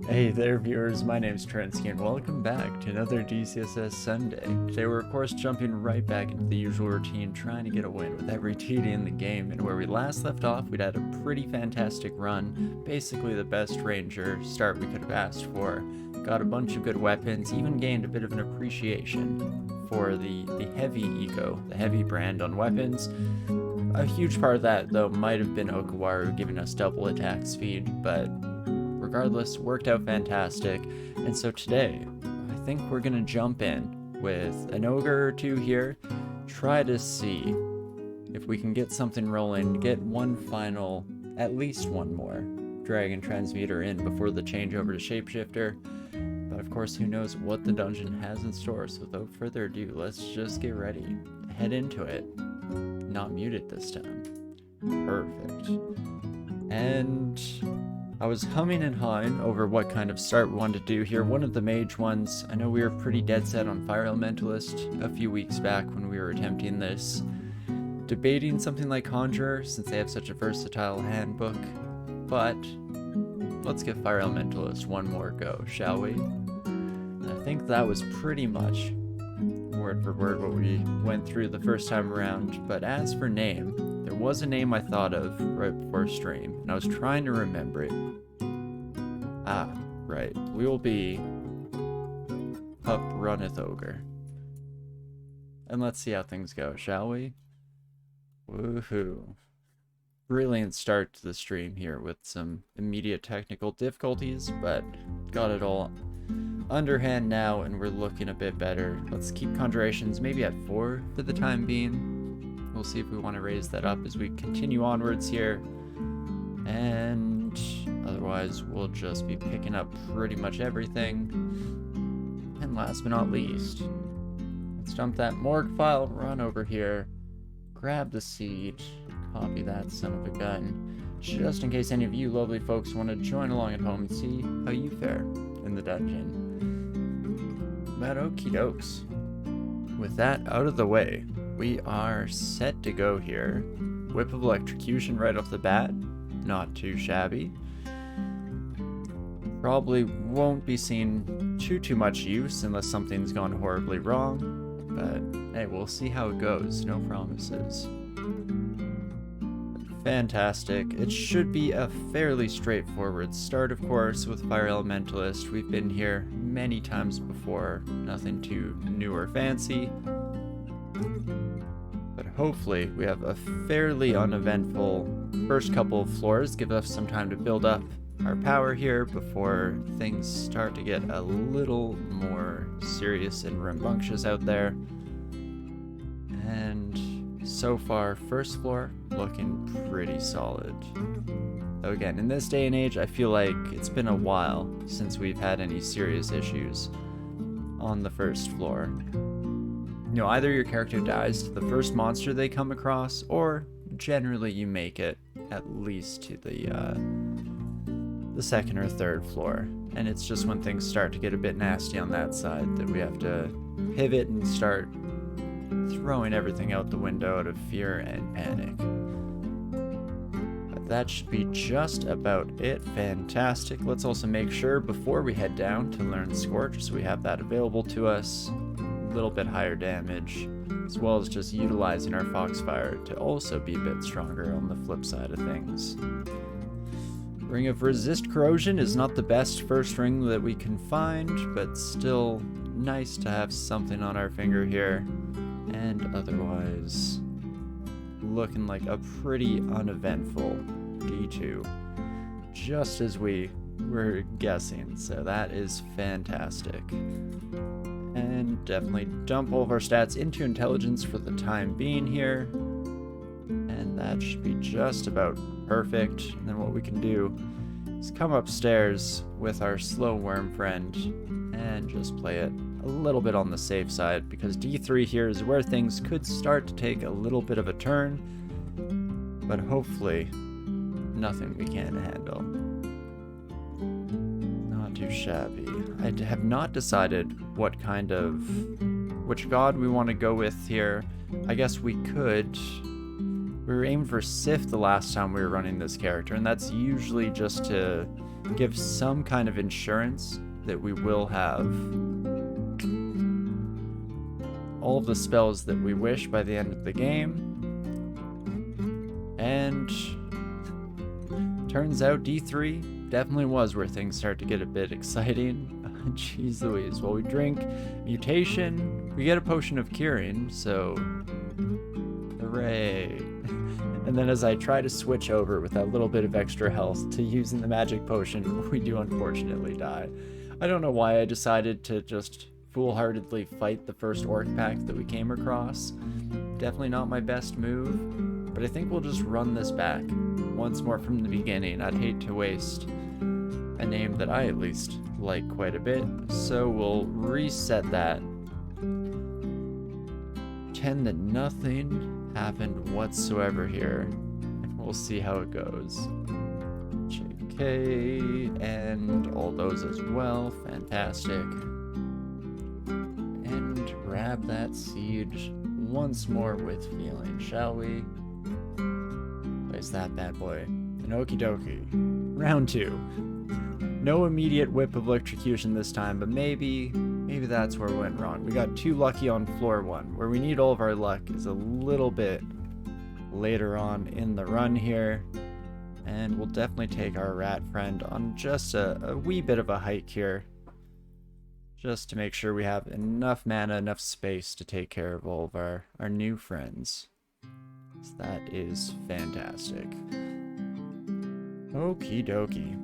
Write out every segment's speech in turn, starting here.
Hey there viewers, my name's Torinski and welcome back to another DCSS Sunday. Today we're of course jumping right back into the usual routine, trying to get a win with every TD in the game, and where we last left off we'd had a pretty fantastic run, basically the best ranger start we could have asked for. Got a bunch of good weapons, even gained a bit of an appreciation for the heavy eco, the heavy brand on weapons. A huge part of that though might have been Okawaru giving us double attack speed, but regardless, worked out fantastic. And so today, I think we're gonna jump in with an ogre or two here, try to see if we can get something rolling, get one final, at least one more dragon transmuter in before the changeover to shapeshifter. But of course, who knows what the dungeon has in store, so without further ado, let's just get ready, head into it. Not muted this time. Perfect. And I was humming and hawing over what kind of start we wanted to do here. One of the mage ones, I know we were pretty dead set on Fire Elementalist a few weeks back when we were attempting this. Debating something like Conjurer since they have such a versatile handbook, but let's give Fire Elementalist one more go, shall we? And I think that was pretty much word for word what we went through the first time around, but as for name, there was a name I thought of right before stream, and I was trying to remember it. Ah, right. We will be Up Runneth Ogre. And let's see how things go, shall we? Woohoo. Brilliant start to the stream here with some immediate technical difficulties, but got it all underhand now, and we're looking a bit better. Let's keep conjurations maybe at 4 for the time being. We'll see if we want to raise that up as we continue onwards here. And otherwise, we'll just be picking up pretty much everything. And last but not least, let's dump that morgue file, run over here, grab the seed, copy that son of a gun, just in case any of you lovely folks want to join along at home and see how you fare in the dungeon. But okie dokes. With that out of the way, we are set to go here. Whip of Electrocution right off the bat, not too shabby. Probably won't be seeing too much use unless something's gone horribly wrong, but hey, we'll see how it goes, no promises. Fantastic. It should be a fairly straightforward start, of course, with Fire Elementalist. We've been here many times before, nothing too new or fancy. But hopefully we have a fairly uneventful first couple of floors, give us some time to build up our power here before things start to get a little more serious and rambunctious out there. And so far, first floor looking pretty solid. Though again, in this day and age, I feel like it's been a while since we've had any serious issues on the first floor. You know, either your character dies to the first monster they come across, or generally you make it at least to the second or third floor. And it's just when things start to get a bit nasty on that side that we have to pivot and start throwing everything out the window out of fear and panic. But that should be just about it. Fantastic. Let's also make sure before we head down to learn Scorch, so we have that available to us. A little bit higher damage, as well as just utilizing our Foxfire to also be a bit stronger on the flip side of things. Ring of Resist Corrosion is not the best first ring that we can find, but still nice to have something on our finger here. And otherwise, looking like a pretty uneventful D2, just as we were guessing, so that is fantastic. And definitely dump all of our stats into intelligence for the time being here, and that should be just about perfect. And then what we can do is come upstairs with our slow worm friend and just play it a little bit on the safe side, because D3 here is where things could start to take a little bit of a turn, but hopefully nothing we can't handle. Not too shabby. I have not decided which god we want to go with here. I guess we could We were aiming for Sif the last time we were running this character, and that's usually just to give some kind of insurance that we will have all the spells that we wish by the end of the game. And turns out D3 definitely was where things start to get a bit exciting. Jeez Louise. Well, we drink Mutation, we get a potion of curing, so hooray. And then as I try to switch over with that little bit of extra health to using the magic potion, we do unfortunately die. I don't know why I decided to just foolhardily fight the first orc pack that we came across. Definitely not my best move, but I think we'll just run this back once more from the beginning. I'd hate to waste a name that I at least like quite a bit, so we'll reset that. Pretend that nothing happened whatsoever here, and we'll see how it goes. JK, and all those as well, fantastic. Grab that siege once more with feeling, shall we? Place that bad boy. And okie dokie. Round 2. No immediate whip of electrocution this time, but maybe that's where we went wrong. We got too lucky on floor 1. Where we need all of our luck is a little bit later on in the run here. And we'll definitely take our rat friend on just a wee bit of a hike here, just to make sure we have enough mana, enough space to take care of all of our new friends. So that is fantastic. Okie dokie.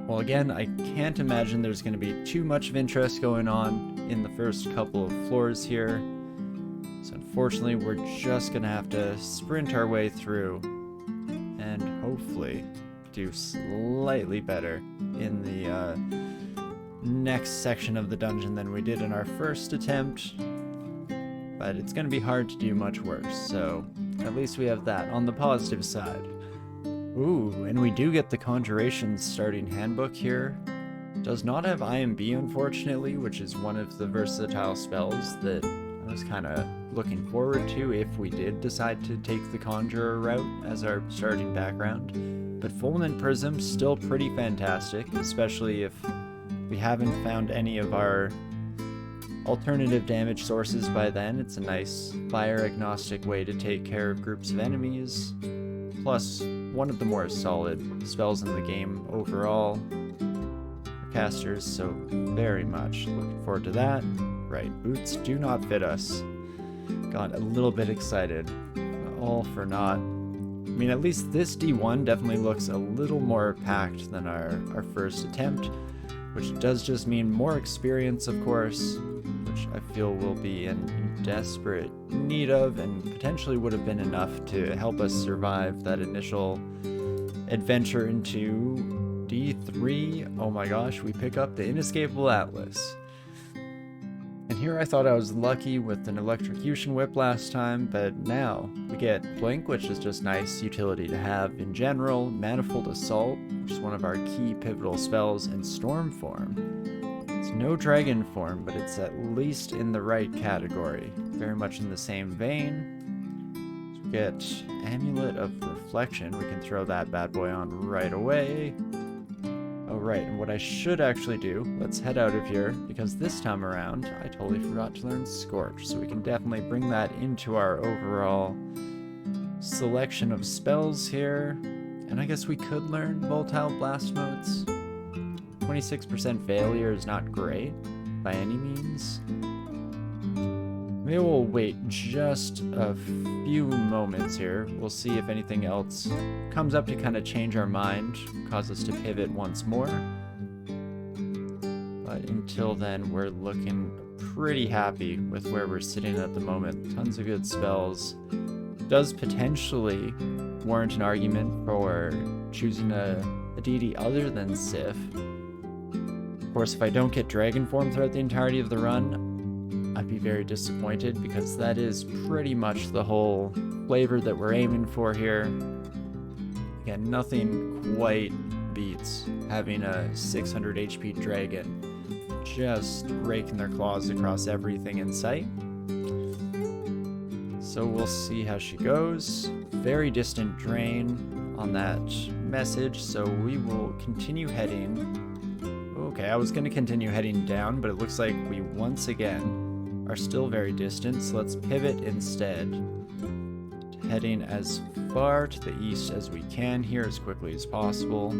Well, again, I can't imagine there's going to be too much of interest going on in the first couple of floors here. So unfortunately, we're just going to have to sprint our way through and hopefully do slightly better in the next section of the dungeon than we did in our first attempt, but it's going to be hard to do much worse, so at least we have that on the positive side. Ooh, and we do get the Conjuration starting handbook here. Does not have IMB, unfortunately, which is one of the versatile spells that I was kind of looking forward to if we did decide to take the Conjurer route as our starting background. But Fulminant Prism, still pretty fantastic, especially if we haven't found any of our alternative damage sources by then. It's a nice fire-agnostic way to take care of groups of enemies. Plus, one of the more solid spells in the game overall for casters, so very much looking forward to that. Right, boots do not fit us. Got a little bit excited. All for naught. I mean, at least this D1 definitely looks a little more packed than our first attempt, which does just mean more experience, of course, which I feel we'll be in desperate need of, and potentially would have been enough to help us survive that initial adventure into D3. Oh my gosh, we pick up the Inescapable Atlas. And here I thought I was lucky with an Electrocution Whip last time, but now we get Blink, which is just nice utility to have in general, Manifold Assault, which is one of our key pivotal spells, and Storm Form. It's no Dragon Form, but it's at least in the right category, very much in the same vein. So we get Amulet of Reflection, we can throw that bad boy on right away. Oh right, and what I should actually do, let's head out of here, because this time around, I totally forgot to learn Scorch, so we can definitely bring that into our overall selection of spells here. And I guess we could learn Volatile Blast Motes. 26% failure is not great, by any means. Maybe we'll wait just a few moments here. We'll see if anything else comes up to kind of change our mind, cause us to pivot once more. But until then, we're looking pretty happy with where we're sitting at the moment. Tons of good spells. Does potentially warrant an argument for choosing a deity other than Sif. Of course, if I don't get Dragon Form throughout the entirety of the run, I'd be very disappointed, because that is pretty much the whole flavor that we're aiming for here. Again, nothing quite beats having a 600 HP dragon just raking their claws across everything in sight. So we'll see how she goes. Very distant drain on that message, so we will continue heading. Okay, I was going to continue heading down, but it looks like we once again are still very distant, so let's pivot instead. Heading as far to the east as we can here as quickly as possible.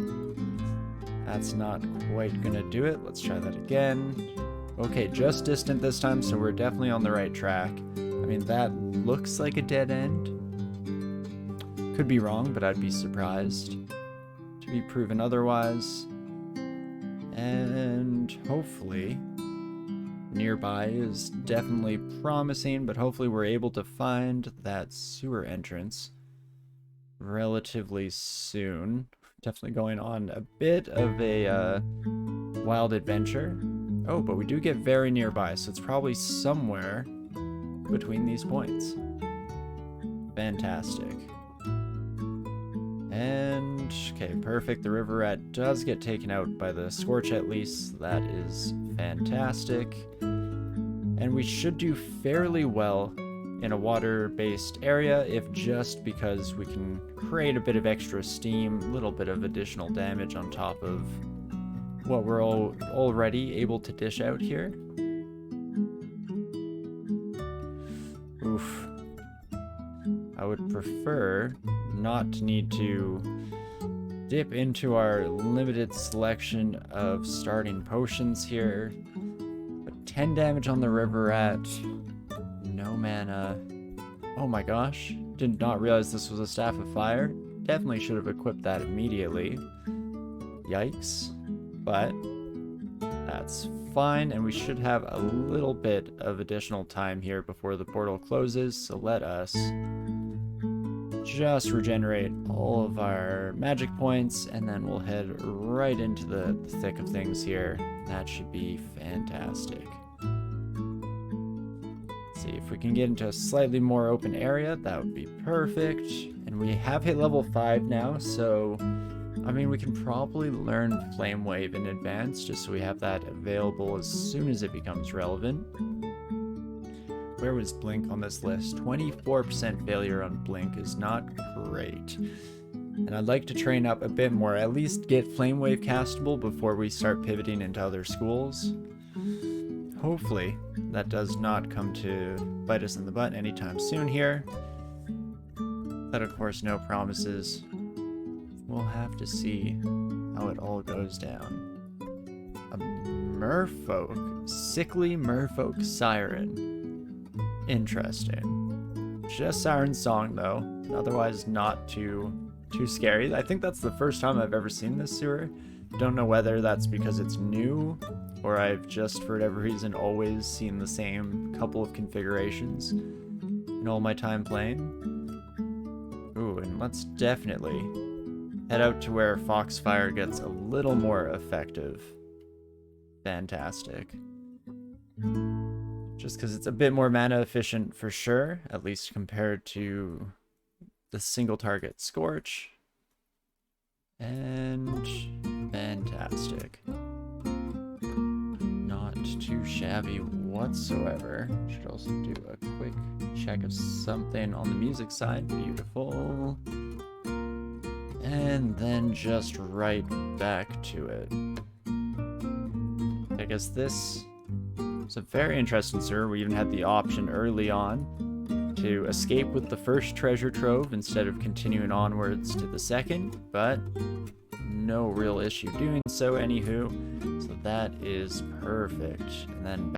That's not quite going to do it. Let's try that again. Okay, just distant this time, so we're definitely on the right track. I mean, that looks like a dead end. Could be wrong, but I'd be surprised to be proven otherwise. And hopefully nearby is definitely promising, but hopefully we're able to find that sewer entrance relatively soon. Definitely going on a bit of a wild adventure. Oh, but we do get very nearby, so it's probably somewhere between these points. Fantastic. And, okay, perfect. The river rat does get taken out by the scorch at least. That is fantastic. And we should do fairly well in a water-based area, if just because we can create a bit of extra steam, a little bit of additional damage on top of what we're already able to dish out here. Oof. I would prefer not to need to dip into our limited selection of starting potions here. But 10 damage on the river rat. No mana. Oh my gosh. Did not realize this was a Staff of Fire. Definitely should have equipped that immediately. Yikes. But that's fine, and we should have a little bit of additional time here before the portal closes, so let us just regenerate all of our magic points, and then we'll head right into the thick of things here. That should be fantastic. Let's see if we can get into a slightly more open area. That would be perfect. And we have hit level 5 now, so I mean, we can probably learn Flame Wave in advance, just so we have that available as soon as it becomes relevant. Where was Blink on this list? 24% failure on Blink is not great. And I'd like to train up a bit more, at least get Flame Wave castable before we start pivoting into other schools. Hopefully, that does not come to bite us in the butt anytime soon here. But of course, no promises. We'll have to see how it all goes down. A merfolk. Sickly merfolk siren. Interesting. Just siren song though. Otherwise not too scary. I think that's the first time I've ever seen this sewer. Don't know whether that's because it's new or I've just for whatever reason always seen the same couple of configurations in all my time playing. Ooh, and let's definitely head out to where Foxfire gets a little more effective. Fantastic. Just because it's a bit more mana efficient for sure, at least compared to the single target Scorch. And fantastic. Not too shabby whatsoever. Should also do a quick check of something on the music side. Beautiful. And then just right back to it. I guess this is a very interesting sewer. We even had the option early on to escape with the first treasure trove instead of continuing onwards to the second, but no real issue doing so anywho. So that is perfect. And then